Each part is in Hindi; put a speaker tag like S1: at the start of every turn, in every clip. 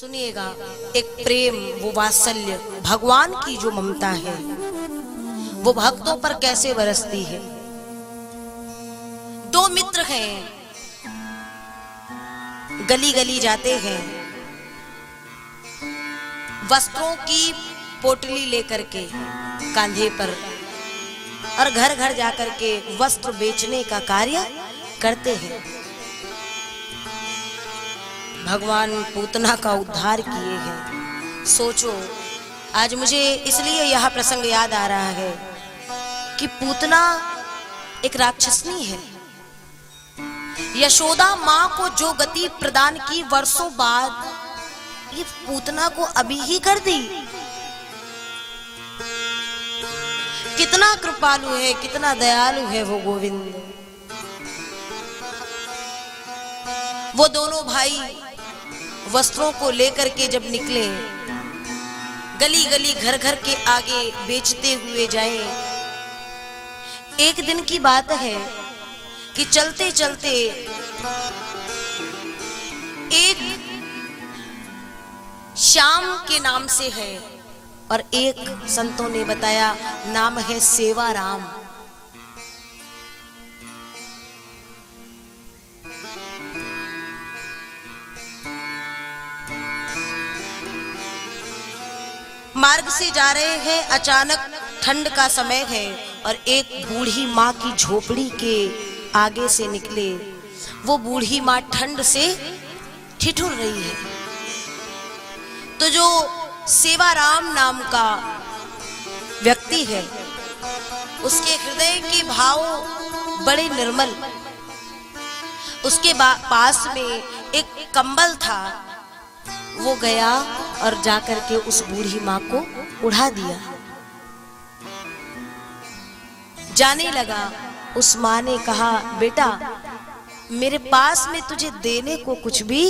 S1: सुनिएगा, एक प्रेम, वो वात्सल्य, भगवान की जो ममता है वो भक्तों पर कैसे बरसती है। दो मित्र हैं, गली गली जाते हैं, वस्त्रों की पोटली लेकर के कांधे पर, और घर घर जाकर के वस्त्र बेचने का कार्य करते हैं। भगवान पूतना का उद्धार किए हैं। सोचो, आज मुझे इसलिए यह प्रसंग याद आ रहा है कि पूतना एक राक्षसनी है। यशोदा माँ को जो गति प्रदान की वर्षों बाद, ये पूतना को अभी ही कर दी। कितना कृपालु है, कितना दयालु है वो गोविंद। वो दोनों भाई वस्त्रों को लेकर के जब निकले, गली गली घर घर के आगे बेचते हुए जाए। एक दिन की बात है कि चलते चलते एक श्याम के नाम से है और एक संतों ने बताया नाम है सेवाराम। मार्ग से जा रहे हैं, अचानक ठंड का समय है और एक बूढ़ी माँ की झोपड़ी के आगे से निकले। वो बूढ़ी माँ ठंड से ठिठुर रही है। तो जो सेवाराम नाम का व्यक्ति है, उसके हृदय के भाव बड़े निर्मल। उसके पास में एक कंबल था, वो गया और जाकर के उस बूढ़ी माँ को उड़ा दिया। जाने लगा, उस माँ ने कहा, बेटा मेरे पास में तुझे देने को कुछ भी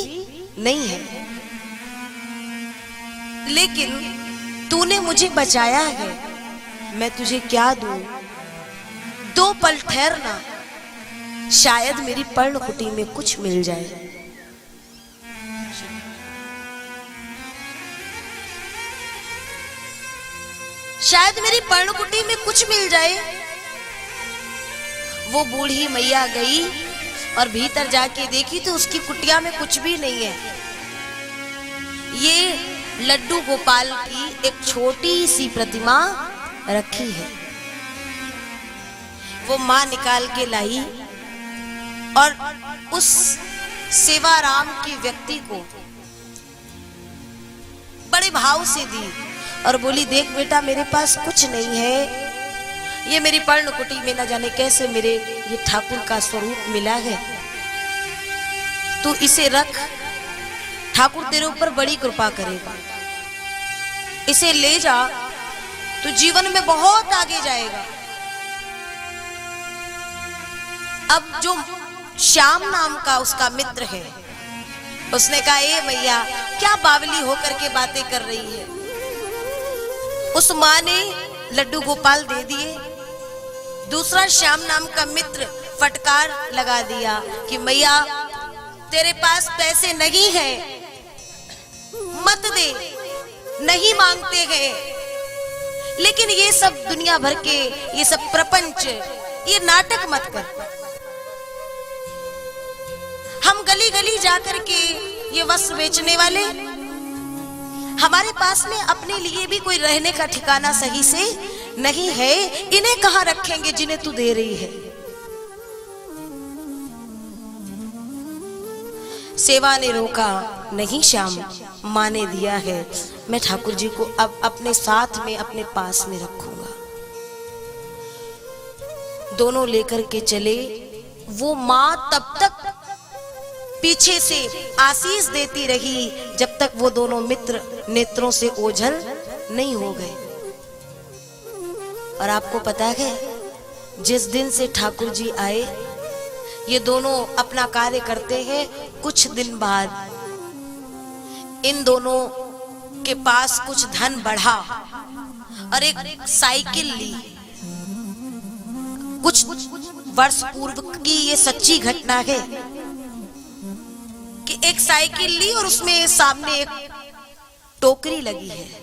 S1: नहीं है, लेकिन तूने मुझे बचाया है, मैं तुझे क्या दूं? 2 पल ठहरना, शायद मेरी पर्णकुटी में कुछ मिल जाए। शायद मेरी पर्णकुटी में कुछ मिल जाए। वो बूढ़ी मैया गई और भीतर जाके देखी तो उसकी कुटिया में कुछ भी नहीं है। ये लड्डू गोपाल की एक छोटी सी प्रतिमा रखी है। वो माँ निकाल के लाई और उस सेवाराम के व्यक्ति को बड़े भाव से दी और बोली, देख बेटा मेरे पास कुछ नहीं है, ये मेरी पर्णकुटी में न जाने कैसे मेरे ये ठाकुर का स्वरूप मिला है, तू इसे रख, ठाकुर तेरे ऊपर बड़ी कृपा करेगा। इसे ले जा, तू जीवन में बहुत आगे जाएगा। अब जो श्याम नाम का उसका मित्र है, उसने कहा, ए मैया क्या बावली होकर के बातें कर रही है। उस माँ ने लड्डू गोपाल दे दिए। दूसरा श्याम नाम का मित्र फटकार लगा दिया कि मैया तेरे पास पैसे नहीं है, मत दे, नहीं मांगते हैं, लेकिन ये सब दुनिया भर के, ये सब प्रपंच, ये नाटक मत कर। हम गली गली जाकर के ये वस्त्र बेचने वाले, हमारे पास में अपने लिए भी कोई रहने का ठिकाना सही से नहीं है, इन्हें कहां रखेंगे जिन्हें तू दे रही है। सेवा ने रोका, नहीं श्याम, माँ ने दिया है, मैं ठाकुर जी को अब अपने साथ में, अपने पास में रखूंगा। दोनों लेकर के चले। वो माँ तब तक पीछे से आशीष देती रही जब तक वो दोनों मित्र नेत्रों से ओझल नहीं हो गए। और आपको पता है, जिस दिन से ठाकुर जी आए, ये दोनों अपना कार्य करते हैं, कुछ दिन बाद इन दोनों के पास कुछ धन बढ़ा और एक साइकिल ली। कुछ वर्ष पूर्व की ये सच्ची घटना है। कि एक साइकिल ली और उसमें सामने एक टोकरी लगी है।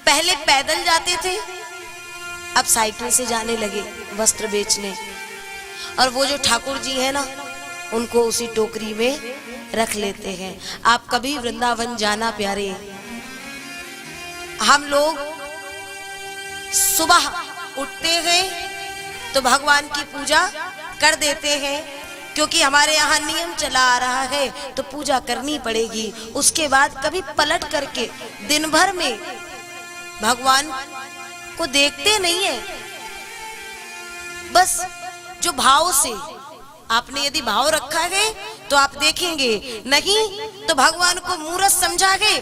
S1: पहले पैदल जाते थे, अब साइकिल से जाने लगे वस्त्र बेचने। और वो जो ठाकुर जी है ना, उनको उसी टोकरी में रख लेते हैं। आप कभी वृंदावन जाना प्यारे। हम लोग सुबह उठते हैं तो भगवान की पूजा कर देते हैं, क्योंकि हमारे यहाँ नियम चला आ रहा है तो पूजा करनी पड़ेगी। उसके बाद कभी पलट करके दिन भर में भगवान को देखते नहीं है। बस जो भाव से आपने यदि भाव रखा है तो आप देखेंगे, नहीं तो भगवान को मूर्ख समझा के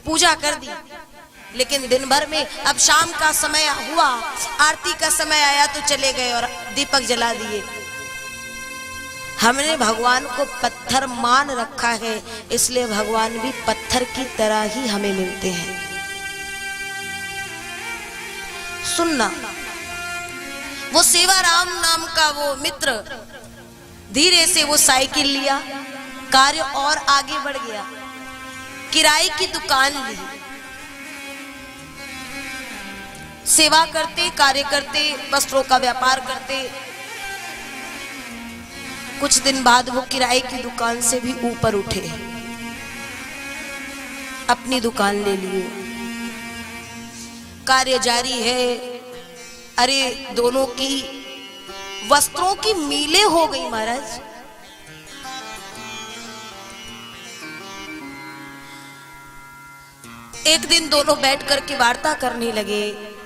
S1: पूजा कर दी। लेकिन दिन भर में अब शाम का समय हुआ, आरती का समय आया तो चले गए और दीपक जला दिए। हमने भगवान को पत्थर मान रखा है, इसलिए भगवान भी पत्थर की तरह ही हमें मिलते हैं। सुनना, वो सेवाराम नाम का वो मित्र धीरे से वो साइकिल लिया, कार्य और आगे बढ़ गया। किराए की दुकान ली, सेवा करते, कार्य करते, वस्त्रों का व्यापार करते। कुछ दिन बाद वो किराए की दुकान से भी ऊपर उठे, अपनी दुकान ले लिए। कार्य जारी है। अरे दोनों की वस्त्रों की मीलें हो गई महाराज। एक दिन दोनों बैठ करके वार्ता करने लगे।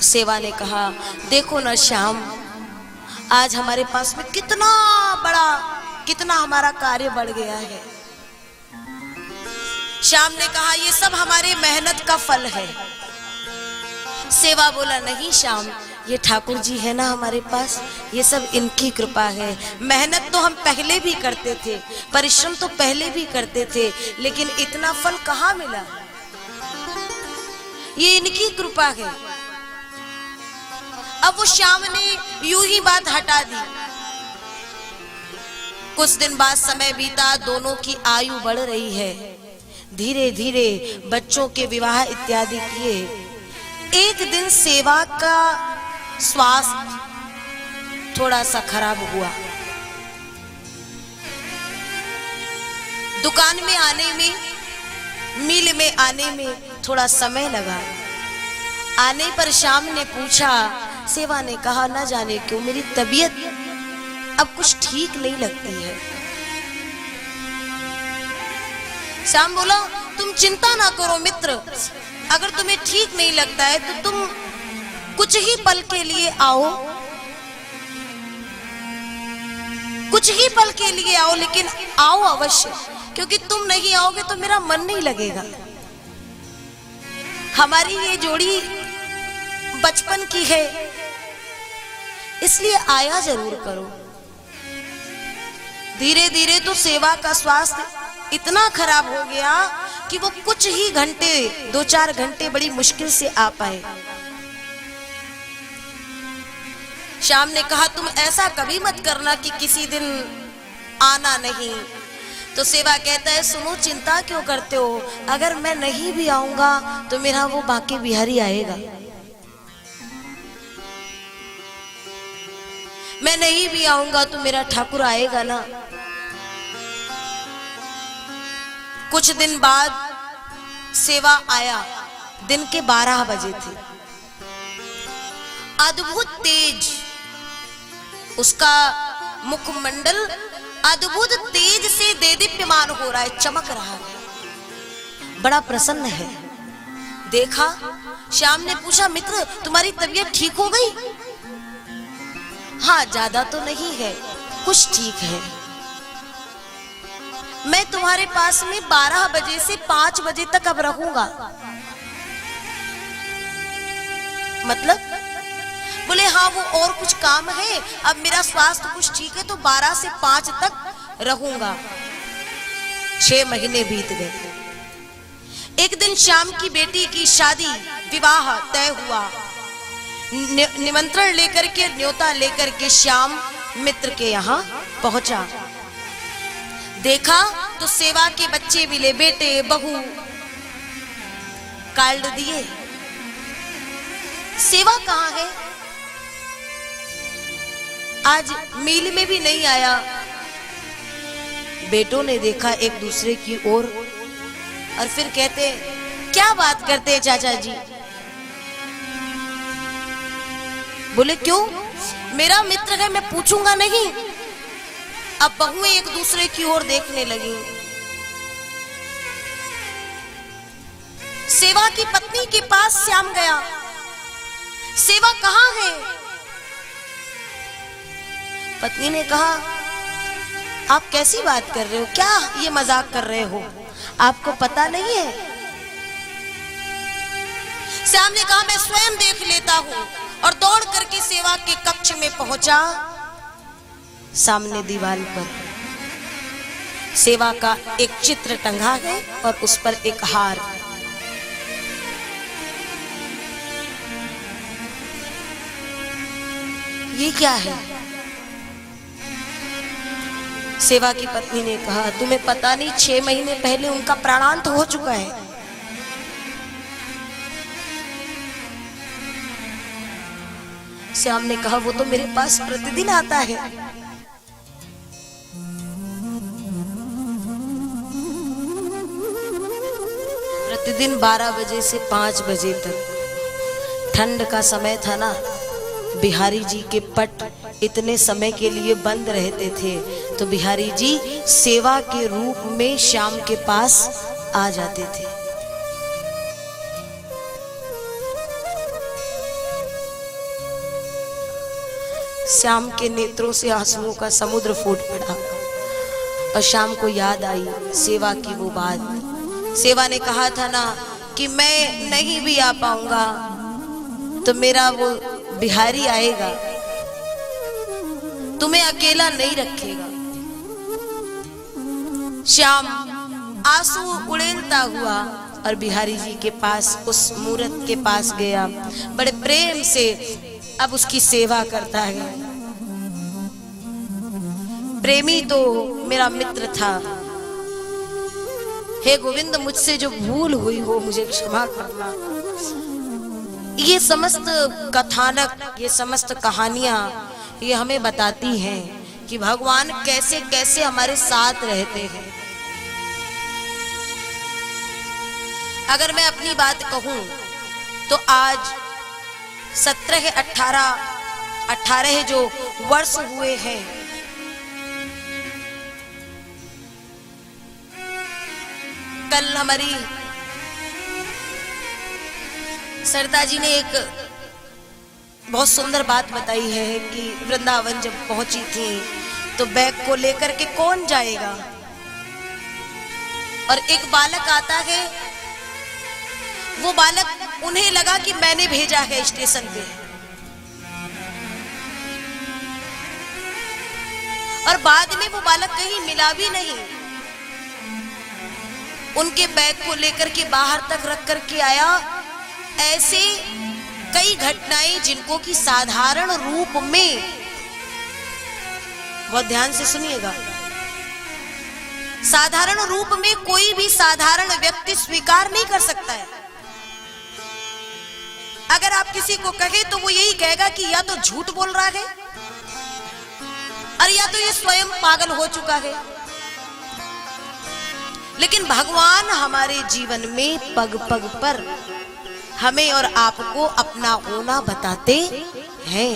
S1: सेवा ने कहा, देखो ना श्याम, आज हमारे पास में कितना हमारा कार्य बढ़ गया है। श्याम ने कहा, ये सब हमारे मेहनत का फल है। सेवा बोला, नहीं श्याम, ये ठाकुर जी है ना हमारे पास, ये सब इनकी कृपा है। मेहनत तो हम पहले भी करते थे, परिश्रम तो पहले भी करते थे, लेकिन इतना फल कहाँ मिला, ये इनकी कृपा है। अब वो श्याम ने यूं ही बात हटा दी। कुछ दिन बाद समय बीता, दोनों की आयु बढ़ रही है। धीरे धीरे बच्चों के विवाह इत्यादि किए। एक दिन सेवा का स्वास्थ्य थोड़ा सा खराब हुआ। दुकान में आने में, मिल में आने में थोड़ा समय लगा। आने पर श्याम ने पूछा, सेवा ने कहा, ना जाने क्यों मेरी तबीयत अब कुछ ठीक नहीं लगती है। श्याम बोला, तुम चिंता ना करो मित्र, अगर तुम्हें ठीक नहीं लगता है तो तुम कुछ ही पल के लिए आओ, कुछ ही पल के लिए आओ, लेकिन आओ अवश्य, क्योंकि तुम नहीं आओगे तो मेरा मन नहीं लगेगा। हमारी ये जोड़ी बचपन की है, इसलिए आया जरूर करो। धीरे धीरे तो सेवा का स्वास्थ्य इतना खराब हो गया कि वो कुछ ही घंटे, 2-4 घंटे बड़ी मुश्किल से आ पाए। श्याम ने कहा, तुम ऐसा कभी मत करना कि किसी दिन आना नहीं। तो सेवा कहता है, सुनो, चिंता क्यों करते हो, अगर मैं नहीं भी आऊंगा तो मेरा वो बांके बिहारी आएगा, मैं नहीं भी आऊंगा तो मेरा ठाकुर आएगा ना। कुछ दिन बाद सेवा आया, दिन के 12 बजे थे। अद्भुत तेज, उसका मुखमंडल अद्भुत तेज से देदीप्यमान हो रहा है, चमक रहा है, बड़ा प्रसन्न है। देखा, श्याम ने पूछा, मित्र तुम्हारी तबीयत ठीक हो गई? हाँ, ज्यादा तो नहीं है, कुछ ठीक है। मैं तुम्हारे पास में 12 बजे से 5 बजे तक अब रहूंगा। मतलब? बोले हाँ, वो और कुछ काम है, अब मेरा स्वास्थ्य कुछ ठीक है तो 12 से 5 तक रहूंगा। 6 महीने बीत गए। एक दिन श्याम की बेटी की शादी, विवाह तय हुआ। निमंत्रण लेकर के, न्योता लेकर के श्याम मित्र के यहाँ पहुंचा। देखा तो सेवा के बच्चे मिले, बेटे बहू कार्ड दिए। सेवा कहां है? आज मील में भी नहीं आया। बेटों ने देखा एक दूसरे की ओर और फिर कहते, क्या बात करते हैं चाचा जी? बोले क्यों? मेरा मित्र है, मैं पूछूंगा नहीं। अब बहुएं एक दूसरे की ओर देखने लगी। सेवा की पत्नी के पास श्याम गया, सेवा कहां है? पत्नी ने कहा, आप कैसी बात कर रहे हो? क्या ये मजाक कर रहे हो? आपको पता नहीं है? श्याम ने कहा, मैं स्वयं देख लेता हूं, और दौड़ करके सेवा के कक्ष में पहुंचा। सामने दीवार पर सेवा का एक चित्र टंगा है और उस पर एक हार। ये क्या है? सेवा की पत्नी ने कहा, तुम्हें पता नहीं 6 महीने पहले उनका प्राणांत हो चुका है। श्याम ने कहा, वो तो मेरे पास प्रतिदिन आता है। प्रतिदिन 12 बजे से 5 बजे तक। ठंड का समय था ना, बिहारी जी के पट इतने समय के लिए बंद रहते थे, तो बिहारी जी सेवा के रूप में श्याम के पास आ जाते थे। श्याम के नेत्रों से आंसुओं का समुद्र फूट पड़ा और श्याम को याद आई सेवा की वो बात। सेवा ने कहा था ना कि मैं नहीं भी आ पाऊंगा तो मेरा वो बिहारी आएगा, तुम्हें अकेला नहीं रखेगा। श्याम आंसू उड़ेलता हुआ और बिहारी जी के पास, उस मूर्त के पास गया, बड़े प्रेम से अब उसकी सेवा करता है। प्रेमी तो मेरा मित्र था, हे गोविंद मुझसे जो भूल हुई हो मुझे क्षमा करना। ये समस्त कथानक, ये समस्त कहानियां ये हमें बताती हैं कि भगवान कैसे कैसे हमारे साथ रहते हैं। अगर मैं अपनी बात कहूं तो आज 17-18 जो वर्ष हुए हैं, कल हमारी सरदा जी ने एक बहुत सुंदर बात बताई है कि वृंदावन जब पहुंची थी तो बैग को लेकर के कौन जाएगा, और एक बालक आता है। वो बालक, उन्हें लगा कि मैंने भेजा है स्टेशन पे, और बाद में वो बालक कहीं मिला भी नहीं। उनके बैग को लेकर के बाहर तक रख करके आया। ऐसे कई घटनाएं जिनको कि साधारण रूप में, बहुत ध्यान से सुनिएगा, साधारण रूप में कोई भी साधारण व्यक्ति स्वीकार नहीं कर सकता है। अगर आप किसी को कहे तो वो यही कहेगा कि या तो झूठ बोल रहा है और या तो ये स्वयं पागल हो चुका है। लेकिन भगवान हमारे जीवन में पग पग पर हमें और आपको अपना होना बताते हैं।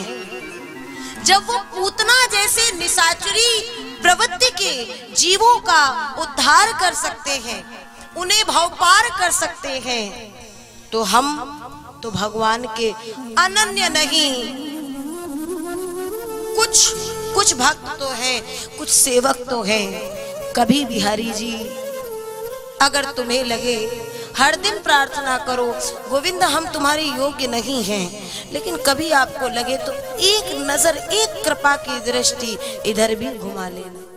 S1: जब वो पूतना जैसे निशाचरी प्रवृत्ति के जीवों का उद्धार कर सकते हैं, उन्हें भवपार कर सकते हैं, तो हम तो भगवान के अनन्य नहीं। कुछ भक्त तो हैं, कुछ सेवक तो हैं। कभी बिहारी जी, अगर तुम्हें लगे, हर दिन प्रार्थना करो गोविंद हम तुम्हारे योग्य नहीं हैं, लेकिन कभी आपको लगे तो एक नजर, एक कृपा की दृष्टि इधर भी घुमा लेना।